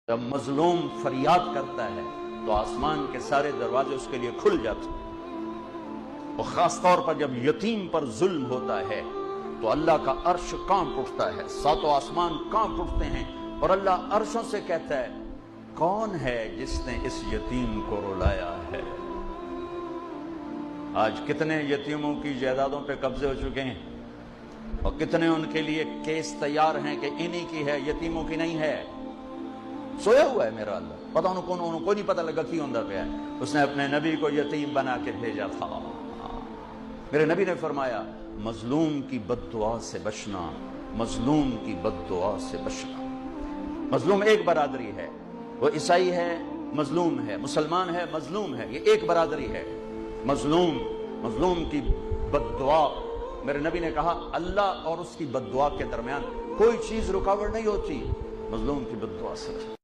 जब मजलूम फरियाद करता है तो आसमान के सारे दरवाजे उसके लिए खुल जाते हैं। और खास तौर पर जब यतीम पर जुल्म होता है तो अल्लाह का अर्श कांप उठता है, सातों आसमान कांप उठते हैं और अल्लाह अर्शों से कहता है, कौन है जिसने इस यतीम को रुलाया है। आज कितने यतीमों की जायदादों पे कब्जे हो चुके हैं और कितने उनके लिए केस तैयार हैं कि इन्हीं की है, यतीमों की नहीं है। सोया हुआ है मेरा अल्लाह, पता उनको नहीं पता लगा क्यों अंदर पे है। उसने अपने नबी को यतीम बना के भेजा था। मेरे नबी ने फरमाया, मजलूम की बद्दुआ से बचना, मजलूम की बद्दुआ से बचना। मजलूम एक बरादरी है, वो ईसाई है मजलूम है, मुसलमान है मजलूम है, ये एक बरादरी है। मजलूम की बद्दुआ, मेरे नबी ने कहा अल्लाह और उसकी बद्दुआ के दरमियान कोई चीज रुकावट नहीं होती, मजलूम की बद्दुआ से।